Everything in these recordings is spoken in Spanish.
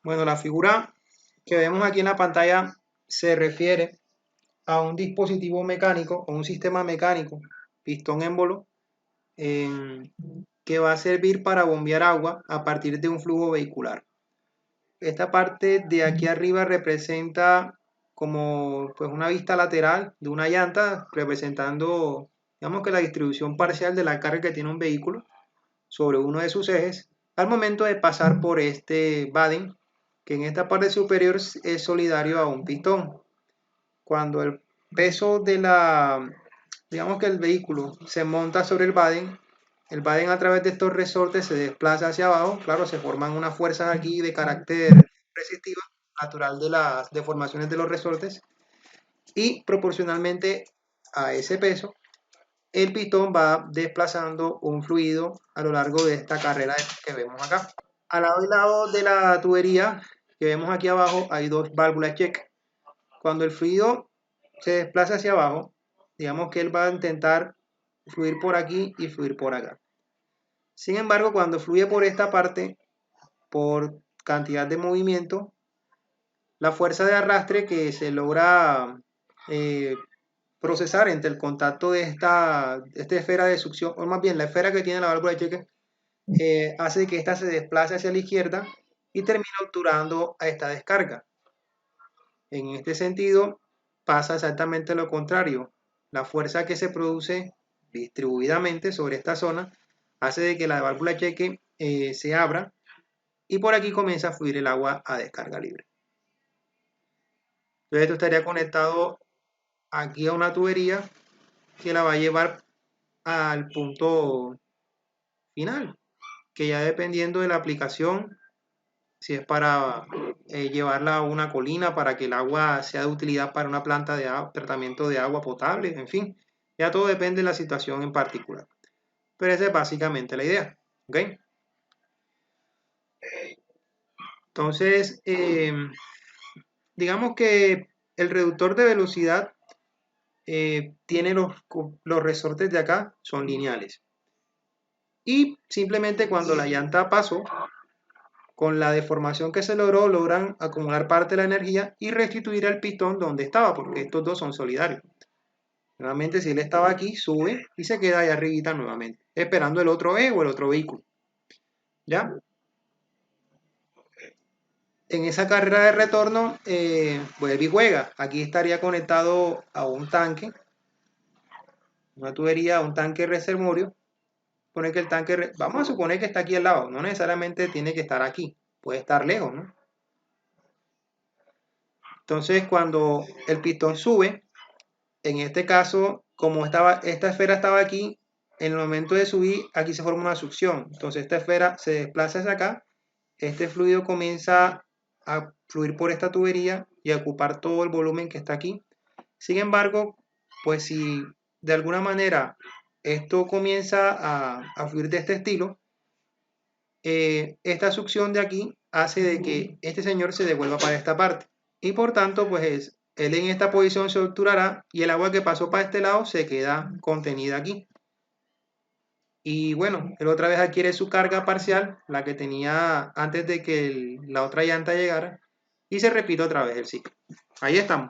Bueno, la figura que vemos aquí en la pantalla se refiere a un dispositivo mecánico o un sistema mecánico, pistón émbolo, que va a servir para bombear agua a partir de un flujo vehicular. Esta parte de aquí arriba representa como pues una vista lateral de una llanta, representando, digamos que la distribución parcial de la carga que tiene un vehículo sobre uno de sus ejes al momento de pasar por este vadding, que en esta parte superior es solidario a un pistón. Cuando el peso de digamos que el vehículo se monta sobre el vadding a través de estos resortes se desplaza hacia abajo. Claro, se forman unas fuerzas aquí de carácter resistiva, natural de las deformaciones de los resortes, y proporcionalmente a ese peso el pistón va desplazando un fluido a lo largo de esta carrera que vemos acá. Al lado y lado de la tubería que vemos aquí abajo hay dos válvulas check. Cuando el fluido se desplaza hacia abajo, digamos que él va a intentar fluir por aquí y fluir por acá. Sin embargo, cuando fluye por esta parte, por cantidad de movimiento, la fuerza de arrastre que se logra eh, procesar entre el contacto de esta esfera de succión, o más bien la esfera que tiene la válvula de cheque, hace que ésta se desplace hacia la izquierda y termina obturando a esta descarga. En este sentido, pasa exactamente lo contrario. La fuerza que se produce distribuidamente sobre esta zona hace de que la válvula de cheque se abra y por aquí comienza a fluir el agua a descarga libre. Entonces esto estaría conectado aquí a una tubería que la va a llevar al punto final, que ya dependiendo de la aplicación, si es para llevarla a una colina para que el agua sea de utilidad para una planta de tratamiento de agua potable, en fin, ya todo depende de la situación en particular. Pero esa es básicamente la idea, ¿ok? Entonces, digamos que el reductor de velocidad tiene los resortes de acá, son lineales. Y simplemente cuando la llanta pasó, con la deformación que se logró, logran acumular parte de la energía y restituir al pistón donde estaba, porque estos dos son solidarios. Nuevamente, si él estaba aquí, sube y se queda ahí arribita nuevamente, esperando el otro o el otro vehículo. ¿Ya? En esa carrera de retorno, vuelve y juega. Aquí estaría conectado a un tanque, una tubería, a un tanque reservorio. Pone que el tanque, vamos a suponer que está aquí al lado, no necesariamente tiene que estar aquí, puede estar lejos, ¿no? Entonces, cuando el pistón sube, en este caso, como esta esfera estaba aquí, en el momento de subir, aquí se forma una succión. Entonces, esta esfera se desplaza hacia acá, este fluido comienza a fluir por esta tubería y a ocupar todo el volumen que está aquí. Sin embargo, pues si de alguna manera esto comienza a fluir de este estilo, esta succión de aquí hace de que este señor se devuelva para esta parte. Y por tanto, pues él en esta posición se obturará y el agua que pasó para este lado se queda contenida aquí. Y bueno, él otra vez adquiere su carga parcial, la que tenía antes de que la otra llanta llegara, y se repite otra vez el ciclo. Ahí estamos.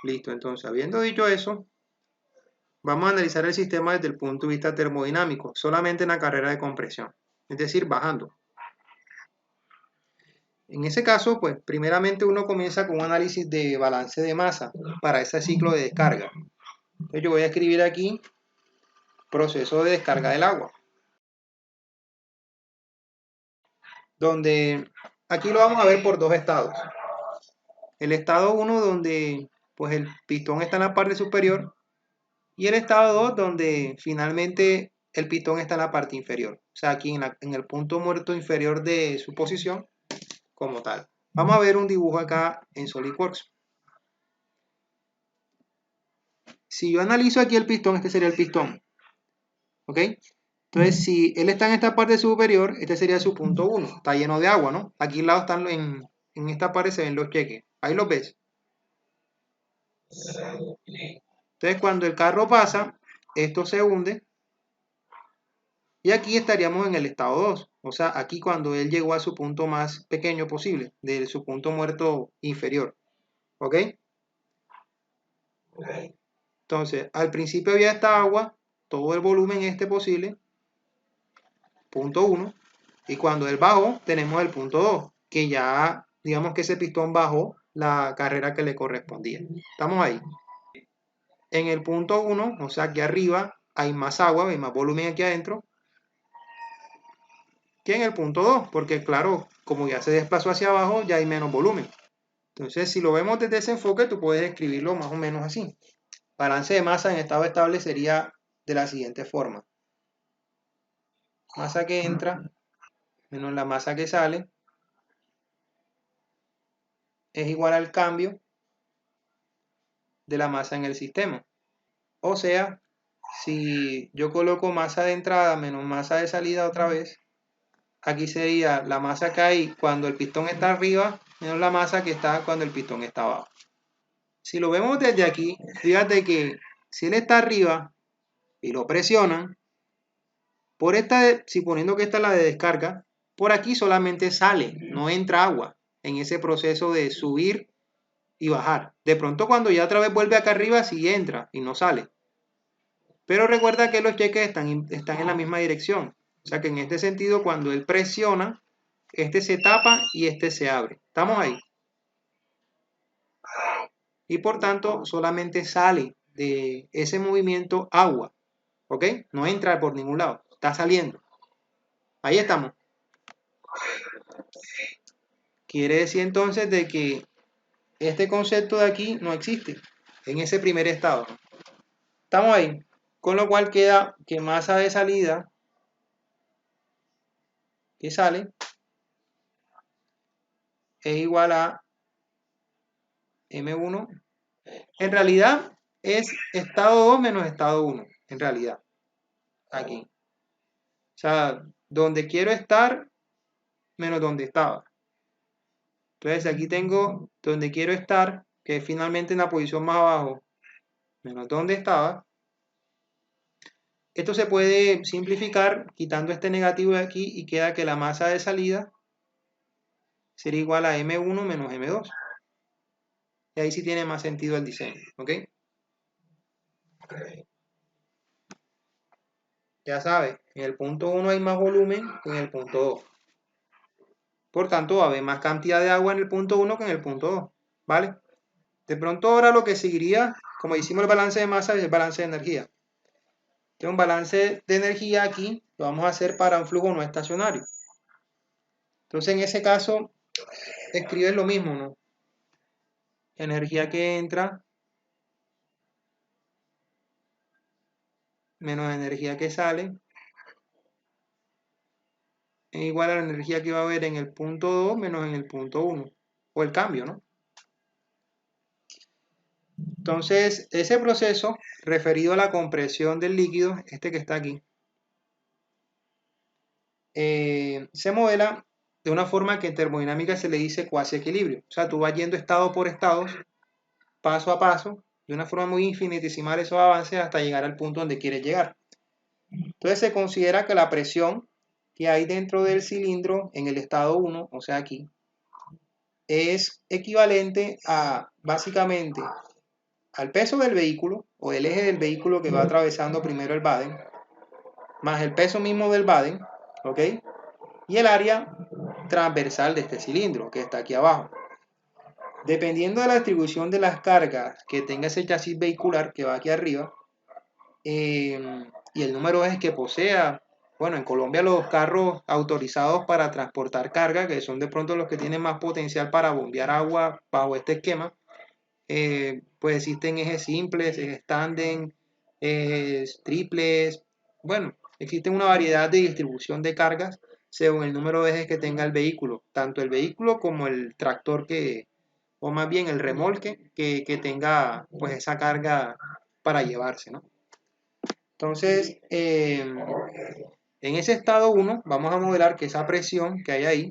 Listo, entonces, habiendo dicho eso, vamos a analizar el sistema desde el punto de vista termodinámico, solamente en la carrera de compresión, es decir, bajando. En ese caso, pues primeramente uno comienza con un análisis de balance de masa para ese ciclo de descarga. Entonces yo voy a escribir aquí proceso de descarga del agua, donde aquí lo vamos a ver por dos estados. El estado 1 donde pues el pistón está en la parte superior y el estado 2 donde finalmente el pistón está en la parte inferior, o sea aquí en el punto muerto inferior de su posición como tal. Vamos a ver un dibujo acá en SolidWorks. Si yo analizo aquí el pistón, este sería el pistón, ¿ok? Entonces, si él está en esta parte superior, este sería su punto 1. Está lleno de agua, ¿no? Aquí al lado están en esta parte se ven los cheques. Ahí los ves. Entonces, cuando el carro pasa, esto se hunde. Y aquí estaríamos en el estado 2. O sea, aquí cuando él llegó a su punto más pequeño posible, de su punto muerto inferior. ¿Ok? Entonces, al principio había esta agua, todo el volumen este posible, punto 1, y cuando él bajó, tenemos el punto 2, que ya, digamos que ese pistón bajó la carrera que le correspondía. ¿Estamos ahí? En el punto 1, o sea, aquí arriba hay más agua, hay más volumen aquí adentro, que en el punto 2, porque claro, como ya se desplazó hacia abajo, ya hay menos volumen. Entonces, si lo vemos desde ese enfoque, tú puedes escribirlo más o menos así. Balance de masa en estado estable sería de la siguiente forma. Masa que entra menos la masa que sale es igual al cambio de la masa en el sistema. O sea, si yo coloco masa de entrada menos masa de salida otra vez, aquí sería la masa que hay cuando el pistón está arriba menos la masa que está cuando el pistón está abajo. Si lo vemos desde aquí, fíjate que si él está arriba y lo presionan, por esta, suponiendo que esta es la de descarga, por aquí solamente sale, no entra agua en ese proceso de subir y bajar. De pronto cuando ya otra vez vuelve acá arriba, sí entra y no sale. Pero recuerda que los cheques están en la misma dirección. O sea que en este sentido, cuando él presiona, este se tapa y este se abre. ¿Estamos ahí? Y por tanto, solamente sale de ese movimiento agua. ¿Ok? No entra por ningún lado. Está saliendo. Ahí estamos. Quiere decir entonces de que este concepto de aquí no existe en ese primer estado. Estamos ahí. Con lo cual queda que masa de salida que sale es igual a M1. En realidad es estado 2 menos estado 1. En realidad. Aquí. O sea, donde quiero estar menos donde estaba. Entonces aquí tengo donde quiero estar, que es finalmente en la posición más abajo, menos donde estaba. Esto se puede simplificar quitando este negativo de aquí y queda que la masa de salida sería igual a M1 menos M2. Y ahí sí tiene más sentido el diseño, ¿ok? Ya sabes, en el punto 1 hay más volumen que en el punto 2. Por tanto, va a haber más cantidad de agua en el punto 1 que en el punto 2, ¿vale? De pronto ahora lo que seguiría, como hicimos el balance de masa, es el balance de energía. Tengo un balance de energía aquí, lo vamos a hacer para un flujo no estacionario. Entonces, en ese caso, escribes lo mismo, ¿no? Energía que entra menos energía que sale es igual a la energía que va a haber en el punto 2 menos en el punto 1. O el cambio, ¿no? Entonces, ese proceso referido a la compresión del líquido, este que está aquí, se modela de una forma que en termodinámica se le dice cuasi equilibrio. O sea, tú vas yendo estado por estado, paso a paso, de una forma muy infinitesimal esos avances hasta llegar al punto donde quieres llegar. Entonces se considera que la presión que hay dentro del cilindro en el estado 1, o sea aquí, es equivalente a básicamente al peso del vehículo o del eje del vehículo que va atravesando primero el Baden, más el peso mismo del Baden, ¿ok? Y el área transversal de este cilindro que está aquí abajo. Dependiendo de la distribución de las cargas que tenga ese chasis vehicular que va aquí arriba, y el número de ejes que posea, bueno, en Colombia los carros autorizados para transportar carga, que son de pronto los que tienen más potencial para bombear agua bajo este esquema, pues existen ejes simples, ejes tándem, ejes triples, bueno, existen una variedad de distribución de cargas según el número de ejes que tenga el vehículo, tanto el vehículo como el tractor que, o más bien el remolque que tenga pues esa carga para llevarse, ¿no? Entonces, en ese estado 1 vamos a modelar que esa presión que hay ahí,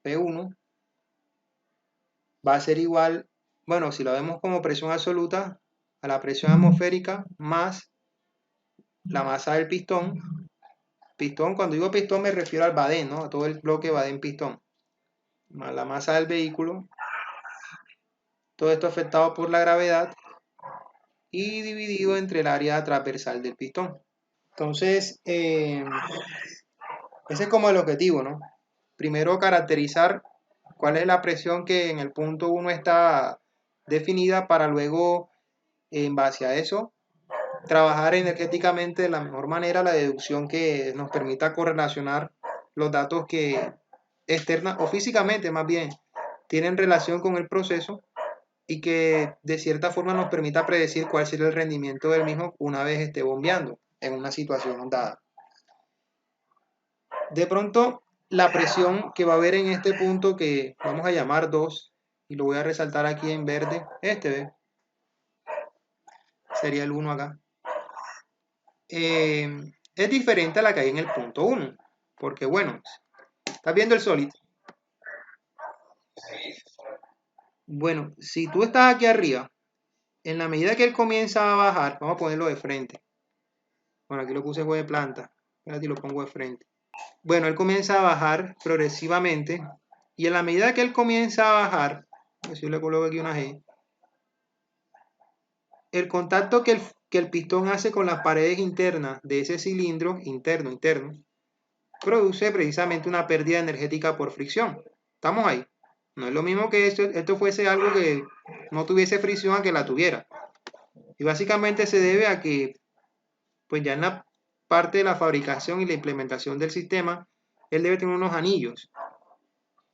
P1, va a ser igual, bueno, si lo vemos como presión absoluta, a la presión atmosférica más la masa del pistón pistón, cuando digo pistón me refiero al badén, ¿no? A todo el bloque badén-pistón, más la masa del vehículo, todo esto afectado por la gravedad y dividido entre el área transversal del pistón. Entonces, ese es como el objetivo, ¿no? Primero caracterizar cuál es la presión que en el punto 1 está definida para luego, en base a eso, trabajar energéticamente de la mejor manera la deducción que nos permita correlacionar los datos que externa o físicamente más bien tienen relación con el proceso y que de cierta forma nos permita predecir cuál será el rendimiento del mismo una vez esté bombeando en una situación dada. De pronto, la presión que va a haber en este punto que vamos a llamar 2 y lo voy a resaltar aquí en verde, ¿ve? Sería el 1 acá. Es diferente a la que hay en el punto 1, porque bueno, ¿estás viendo el sólido? Bueno, si tú estás aquí arriba, en la medida que él comienza a bajar, vamos a ponerlo de frente. Bueno, aquí lo puse de planta, aquí lo pongo de frente. Bueno, él comienza a bajar progresivamente y en la medida que él comienza a bajar, si yo le coloco aquí una G, el contacto que el pistón hace con las paredes internas de ese cilindro interno, produce precisamente una pérdida energética por fricción. ¿Estamos ahí? No es lo mismo que esto fuese algo que no tuviese fricción a que la tuviera. Y básicamente se debe a que, pues ya en la parte de la fabricación y la implementación del sistema, él debe tener unos anillos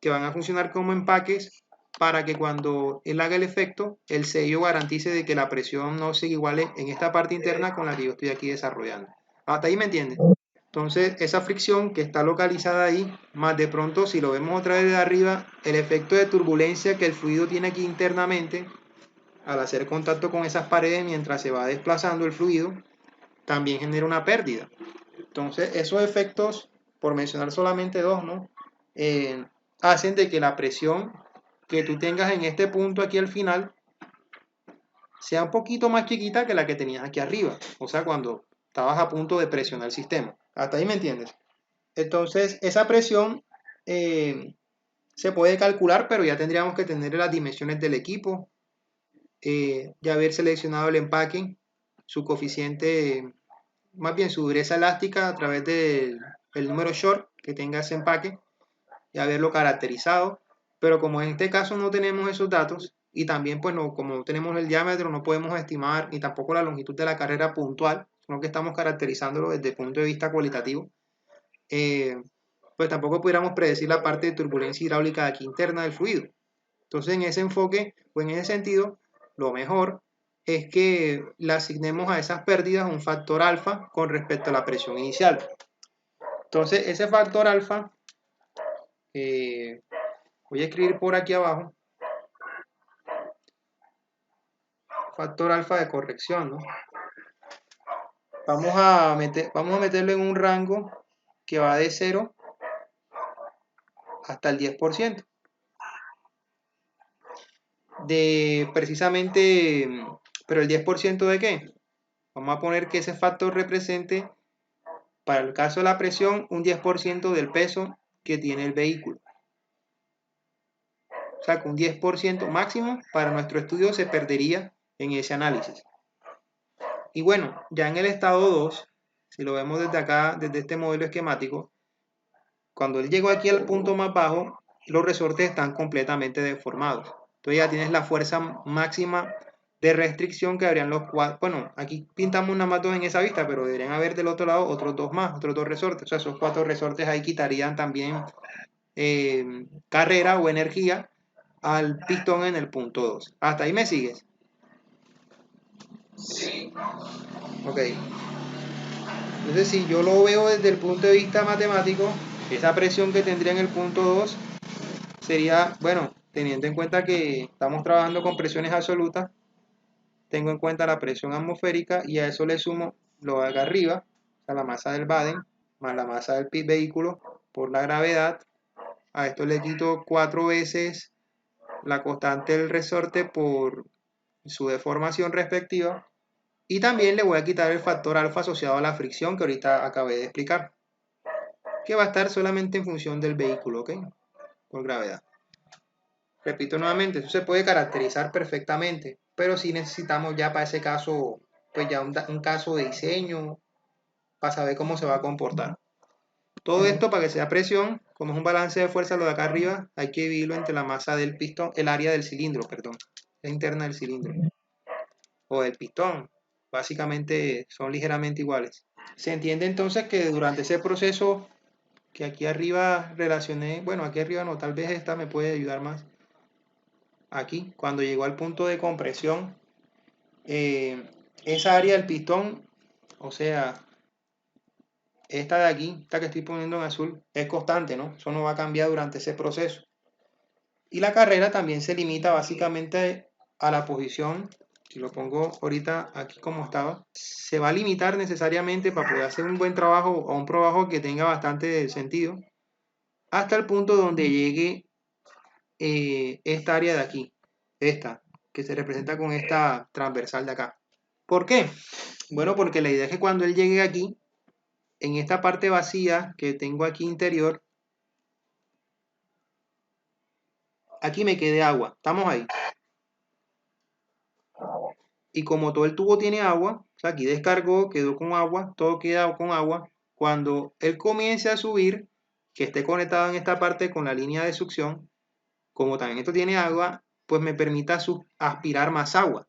que van a funcionar como empaques para que cuando él haga el efecto, el sello garantice de que la presión no se iguale en esta parte interna con la que yo estoy aquí desarrollando. ¿Hasta ahí me entiendes? Entonces, esa fricción que está localizada ahí, más de pronto, si lo vemos otra vez de arriba, el efecto de turbulencia que el fluido tiene aquí internamente, al hacer contacto con esas paredes mientras se va desplazando el fluido, también genera una pérdida. Entonces, esos efectos, por mencionar solamente dos, ¿no? Hacen de que la presión que tú tengas en este punto aquí al final sea un poquito más chiquita que la que tenías aquí arriba. O sea, cuando estabas a punto de presionar el sistema. ¿Hasta ahí me entiendes? Entonces, esa presión se puede calcular, pero ya tendríamos que tener las dimensiones del equipo, ya haber seleccionado el empaque, su coeficiente, más bien su dureza elástica a través del número short que tenga ese empaque y haberlo caracterizado. Pero como en este caso no tenemos esos datos y también pues no, como no tenemos el diámetro no podemos estimar ni tampoco la longitud de la carrera puntual, sino que estamos caracterizándolo desde el punto de vista cualitativo, pues tampoco pudiéramos predecir la parte de turbulencia hidráulica de aquí interna del fluido. Entonces en ese enfoque o en ese sentido, lo mejor es que le asignemos a esas pérdidas un factor alfa con respecto a la presión inicial. Entonces ese factor alfa, voy a escribir por aquí abajo, factor alfa de corrección, ¿no? Vamos a meterlo en un rango que va de 0 hasta el 10%. De precisamente, pero el 10% de qué? Vamos a poner que ese factor represente, para el caso de la presión, un 10% del peso que tiene el vehículo. O sea que un 10% máximo para nuestro estudio se perdería en ese análisis. Y bueno, ya en el estado 2, si lo vemos desde acá, desde este modelo esquemático, cuando él llegó aquí al punto más bajo, los resortes están completamente deformados. Entonces ya tienes la fuerza máxima de restricción que habrían los cuatro. Bueno, aquí pintamos nada más dos en esa vista, pero deberían haber del otro lado otros dos más, otros dos resortes. O sea, esos cuatro resortes ahí quitarían también carrera o energía al pistón en el punto 2. ¿Hasta ahí me sigues? Sí. Ok. Entonces, si yo lo veo desde el punto de vista matemático, esa presión que tendría en el punto 2 sería, bueno, teniendo en cuenta que estamos trabajando con presiones absolutas, tengo en cuenta la presión atmosférica y a eso le sumo lo de acá arriba, o sea, la masa del Baden, más la masa del vehículo por la gravedad. A esto le quito 4 veces la constante del resorte por su deformación respectiva. Y también le voy a quitar el factor alfa asociado a la fricción que ahorita acabé de explicar. que va a estar solamente en función del vehículo, ¿ok? Por gravedad. Repito nuevamente, eso se puede caracterizar perfectamente, pero si necesitamos ya para ese caso, pues ya un caso de diseño, para saber cómo se va a comportar. Todo esto para que sea presión, como es un balance de fuerza lo de acá arriba, hay que dividirlo entre la masa del pistón, el área del cilindro, perdón, la interna del cilindro, o del pistón. Básicamente son ligeramente iguales. Se entiende entonces que durante ese proceso que aquí arriba relacioné, bueno, aquí arriba no, tal vez esta me puede ayudar más. Aquí, cuando llegó al punto de compresión, esa área del pistón, o sea, esta de aquí, esta que estoy poniendo en azul, es constante, ¿no? Eso no va a cambiar durante ese proceso. Y la carrera también se limita básicamente a la posición, si lo pongo ahorita aquí como estaba, se va a limitar necesariamente para poder hacer un buen trabajo o un trabajo que tenga bastante sentido, hasta el punto donde llegue esta área de aquí, esta, que se representa con esta transversal de acá. ¿Por qué? Bueno, porque la idea es que cuando él llegue aquí, en esta parte vacía que tengo aquí interior, aquí me quede agua. ¿Estamos ahí? Y como todo el tubo tiene agua, o sea, aquí descargó, quedó con agua, todo queda con agua. Cuando él comience a subir, que esté conectado en esta parte con la línea de succión, como también esto tiene agua, pues me permita aspirar más agua.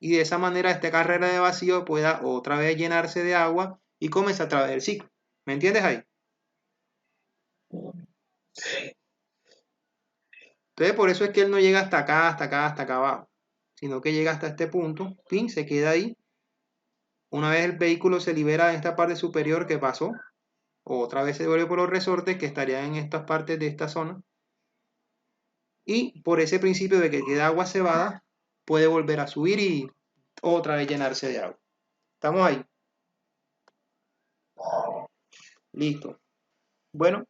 Y de esa manera esta carrera de vacío pueda otra vez llenarse de agua y comienza a través del ciclo. ¿Me entiendes ahí? Entonces por eso es que él no llega hasta acá, hasta acá, hasta acá abajo, sino que llega hasta este punto, fin, se queda ahí. Una vez el vehículo se libera de esta parte superior que pasó, otra vez se devuelve por los resortes que estarían en estas partes de esta zona. Y por ese principio de que queda agua cebada, puede volver a subir y otra vez llenarse de agua. ¿Estamos ahí? Listo. Bueno,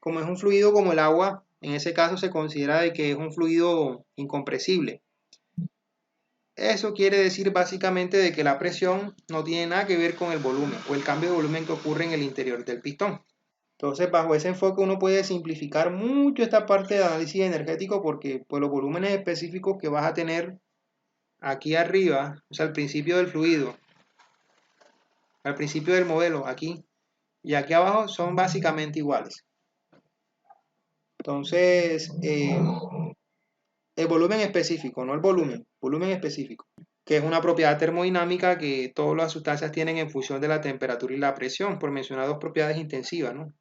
como es un fluido como el agua, en ese caso se considera de que es un fluido incompresible. Eso quiere decir básicamente de que la presión no tiene nada que ver con el volumen o el cambio de volumen que ocurre en el interior del pistón. Entonces, bajo ese enfoque uno puede simplificar mucho esta parte de análisis energético porque pues, los volúmenes específicos que vas a tener aquí arriba, o sea, al principio del fluido, al principio del modelo, aquí y aquí abajo son básicamente iguales. Entonces, el volumen específico, no el volumen específico, que es una propiedad termodinámica que todas las sustancias tienen en función de la temperatura y la presión, por mencionar dos propiedades intensivas, ¿no?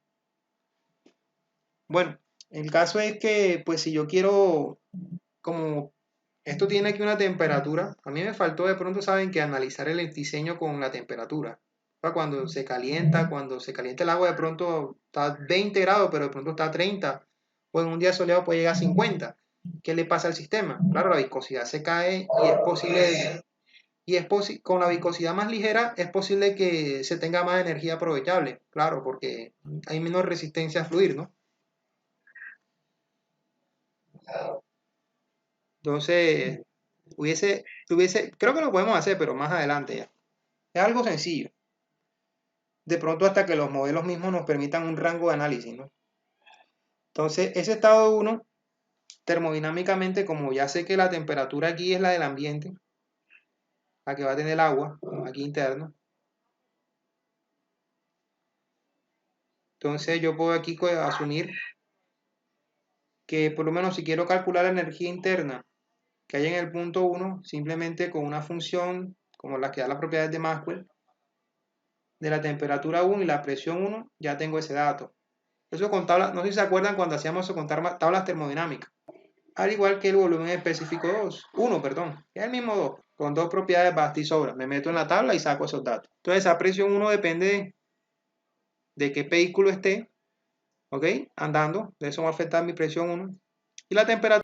Bueno, el caso es que, pues si yo quiero, como esto tiene aquí una temperatura, a mí me faltó de pronto, saben, que analizar el diseño con la temperatura. O sea, cuando se calienta el agua, de pronto está a 20 grados, pero de pronto está a 30, o en un día soleado puede llegar a 50. ¿Qué le pasa al sistema? Claro, la viscosidad se cae y es posible, con la viscosidad más ligera es posible que se tenga más energía aprovechable, claro, porque hay menos resistencia a fluir, ¿no? Entonces, creo que lo podemos hacer, pero más adelante ya. Es algo sencillo. De pronto hasta que los modelos mismos nos permitan un rango de análisis, ¿no? Entonces, ese estado 1, termodinámicamente, como ya sé que la temperatura aquí es la del ambiente, la que va a tener el agua, aquí interno, entonces yo puedo aquí asumir que por lo menos si quiero calcular la energía interna que hay en el punto 1, simplemente con una función como la que da las propiedades de Maxwell, de la temperatura 1 y la presión 1, ya tengo ese dato. Eso con tablas, no sé si se acuerdan cuando hacíamos eso con tablas termodinámicas. Al igual que el volumen específico 1, perdón, es el mismo 2, con dos propiedades basta y sobra. Me meto en la tabla y saco esos datos. Entonces, esa presión 1 depende de qué vehículo esté, ¿ok? Andando, de eso va a afectar mi presión 1. Y la temperatura